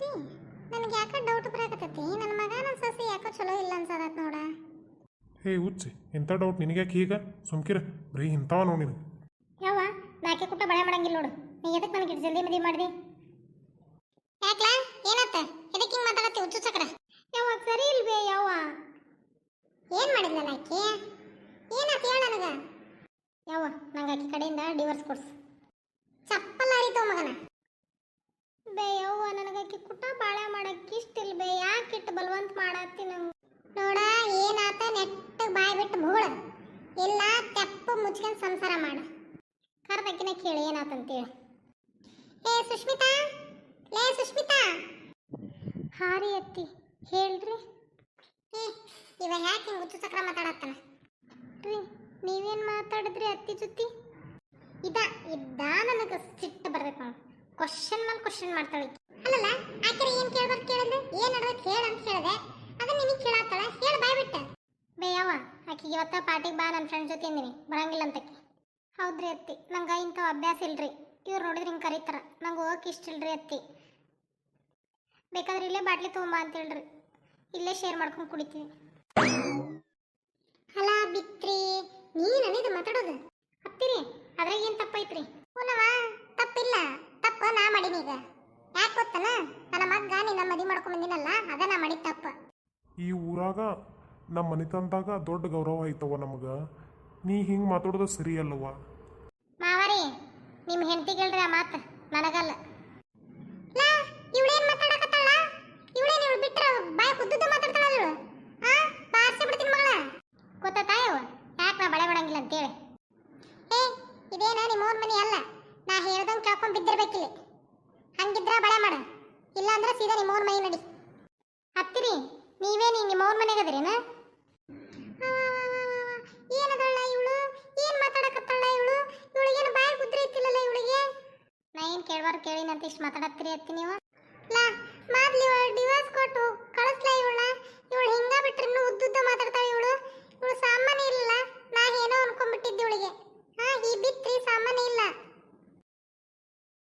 ರೀ ನನಗೆ ಯಾಕೆ ಡೌಟ್ ಬರಾಕತ್ತೈತಿ ನನ್ನ ಮಗ ನನ್ನ ಸೊಸೆ ಯಾಕೋ ಚಲೋ ಇಲ್ಲ ಅನ್ಸದತ್ ನೋಡ. ಹೇ ಹುಚ್ಚಿ ಇಂಥ ಡೌಟ್ ನಿನಗ್ಯಾಕೆ ಈಗ ಸುಮ್ಕಿರ ಬರೀ ಇಂಥವ ನೋಡಿ ನಿನಗೆ. ಯಾವ ನಾಕೆ ಕುಟ್ಟ ಬಳೆ ಮಾಡಂಗಿಲ್ಲ ನೋಡು. ನೀ ಎದಕ್ಕೆ ನನಗೆ ಜಲ್ದಿ ಮದುವೆ ಮಾಡಿದಿ? ಯಾಕ್ಲಾ ಏನಾತ? ಎದಕ್ಕೆ ಹಿಂಗೆ ಮಾತಾಡತ್ತಿ ಹುಚ್ಚು ಚಕ್ರ? ಯಾವ ಸರಿ ಇಲ್ವೇ ಯಾವ? ಏನು ಮಾಡಿದ್ನಲ್ಲ ಆಕೆ? ಏನಾತ ಹೇಳ ನನಗೆ? ಯಾವ ನಂಗೆ ಆಕೆ ಕಡೆಯಿಂದ ಡಿವೋರ್ಸ್ ಕೊಡ್ಸು. ಚಪ್ಪಲ್ ಹರಿತವ ಮಗನ. ಬೇ ಯವ್ವ ನನಗೆ ಆಕೆ ಕುಟ್ಟ ಬಾಳೆ ಮಾಡಕ್ಕೆ ಇಷ್ಟ ಇಲ್ಲ ಬೇ. ಯಾಕೆ ಇಟ್ಟು ಬಲವಂತ ಮಾಡತ್ತಿ ನಂಗೆ? ನೋಡ ಏನಾತ ನೆಟ್ಟಗೆ ಬಾಯಿ ಬಿಟ್ಟು ಮೂಳ ಇಲ್ಲ ತೆಪ್ಪ ಮುಚ್ಕೊಂಡು ಸಂಸಾರ ಮಾಡ. ಕರ್ದಕ್ಕಿನ ಕೇಳಿ ಏನಾತಂತೇಳಿ. ಏ ಸುಷ್ಮಿತಾ, ಲೇ ಸುಷ್ಮಿತಾ. ಹಾರಿ ಅತ್ತಿ ಹೇಳ್ರಿ. ಇವ ಯಾಕೆ ಹಿಂಗೆ ಹುಚ್ಚು ಚಕ್ರ ಮಾತಾಡತ್ತಾನ ರೀ? ನೀವೇನು ಮಾತಾಡಿದ್ರಿ ಅತ್ತಿ ಜೊತೆ? ಇದ್ದ ನನಗೆ ಸಿಟ್ಟು ಬರ್ಬೇಕು ನಾವು. ಕ್ವಶನ್ ಮೇಲೆ ಕ್ವಶನ್ ಮಾಡ್ತಾಳೆ. ಅಲ್ಲಲ್ಲ ಆಕೆ ಏನು ಕೇಳ್ಬಾರ್ದು ಕೇಳಿದ್ರೆ ಏನು ನಡೆದೈತೆ ಹೇಳು ಅಂತ ಹೇಳಿದೆ. ಅದನ್ನ ನಿನಗೆ ಕೇಳತ್ತಾಳ ಹೇಳಿ ಬಾಯ್ ಬಿಟ್ಟ. ಬೇ ಯಾವ ಆಕೆಗೆ ಇವತ್ತ ಪಾರ್ಟಿಗೆ ಬಾ ನನ್ನ ಫ್ರೆಂಡ್ ಜೊತೆ ಅಂದಿನಿ ಬರಂಗಿಲ್ಲ ಅಂತಕ್ಕೆ. ಹೌದ್ರಿ ಅತ್ತಿ ನಂಗೆ ಇಂಥವು ಅಭ್ಯಾಸ ಇಲ್ರಿ. ಇವ್ರು ನೋಡಿದ್ರೆ ಹಿಂಗೆ ಕರೀತಾರ ನಂಗೆ ಹೋಗಕ್ಕೆ ಇಷ್ಟ ಇಲ್ರಿ ಅತ್ತಿ. ಬೇಕಾದ್ರೆ ಇಲ್ಲೇ ಬಾಟ್ಲಿ ತೊಗೊಂಬಾ ಅಂತ ಹೇಳ್ರಿ, ಇಲ್ಲೇ ಶೇರ್ ಮಾಡ್ಕೊಂಡು ಕುಡಿತೀವಿ. ಅಲ್ಲ ಬಿತ್ರಿ ನೀನು ಇದು ಮಾತಾಡೋದು ಹತ್ತಿರಿ ಅದ್ರಾಗ ಏನು ತಪ್ಪೈತ್ರಿ? ಪುನವ ತಪ್ಪಿಲ್ಲ, ತಪ್ಪು ನಾ ಮಾಡೀನಿ. ಈಗ ಯಾಕೆ ಗೊತ್ತನ ನನ್ನ ಮಗ್ಗ ನಿನ್ನ ಮದುವೆ ಮಾಡ್ಕೊಂಡ್ ಬಂದಿನಲ್ಲ ಅದ ನಾ ಮಾಡಿದ ತಪ್ಪ. ಈ ಊರಾಗ ನಮ್ಮ ಮನೆತನದಾಗ ದೊಡ್ಡ ಗೌರವ ಐತವ ನಮಗೆ. ನೀ ಹಿಂಗೆ ಮಾತಾಡೋದು ಸರಿ ಅಲ್ಲವ ಮಾವರಿ. ನಿಮ್ಮ ಹೆಂಡತಿಗಳ್ರಿ ಆ ಮಾತು ನನಗಲ್ಲ. ಲಾ ಇವಳೇನು ಮಾತಾಡಕತ್ತಾಳ? ಇವಳೇನು ಇವಳು ಬಿಟ್ರೆ ಬಾಯಿ ಕುದ್ದುದ್ದು ಮಾತಾಡ್ತಾಳ ಇವಳು. ಬಾರ್ಸಿ ಬಿಡ್ತೀನಿ ಮಗಳ. ಗೊತ್ತಾಯ್ತಾ ಇವ ಯಾಕೆ ನಾ ಬಳೆ ಮಾಡಂಗಿಲ್ಲ ಅಂತೇಳಿ? ಏ ಇದೇನ ನಿಮ್ಮವ್ರ ಮನೆ ಅಲ್ಲ. ನಾ ಹೇಳ್ದಂಗೆ ಕೇಳ್ಕೊಂಡು ಬಿದ್ದಿರ್ಬೇಕಿಲ್ಲ. ಹಂಗಿದ್ರ ಬಳೆ ಮಾಡ, ಇಲ್ಲ ಅಂದ್ರೆ ಸೀದಾ ನಿಮ್ಮವ್ರ ಮನೆ ನಡಿ. ಹತ್ತಿರಿ ನೀವೇನು ನಿಮ್ಮವ್ರ ಮನೆಗೆ ಅದ್ರೇನ? ಏನದಳ ಇವಳು? ಏನು ಮಾತಾಡಕತ್ತಾಳ ಇವಳು? ಇವಳಿಗೇನು ಬಾಯಿ ಕುದ್ರೆ ಇತ್ತಿಲ್ಲಲ್ಲ ಇವಳಿಗೆ? ನಾ ಏನು ಕೇಳ್ಬಾರ್ದು ಕೇಳಿನಂತ ಇಷ್ಟು ಮಾತಾಡತ್ತೀರಿ ಅತ್ತಿ ನೀವು? ಲಾ ಮೊದ್ಲು ಡಿವೋರ್ಸ್ ಕೊಟ್ಟು ಕಳಿಸ್ಲಾ ಇವಳ. ಇವಳು ಹಿಂಗ ಬಿಟ್ರೆ ಇನ್ನೂ ಉದ್ದುದ್ದ ಮಾತಾಡ್ತಾಳೆ ಇವಳು. ಇವಳು ಸಾಮಾನ್ಯ ಇಲ್ಲ. ನಾ ಏನೋ ಅನ್ಕೊಂಡ್ಬಿಟ್ಟಿದ್ದೆ ಇವಳಿಗೆ. ಈ ಬಿತ್ರಿ ಸಾಮಾನ್ಯ ಇಲ್ಲ.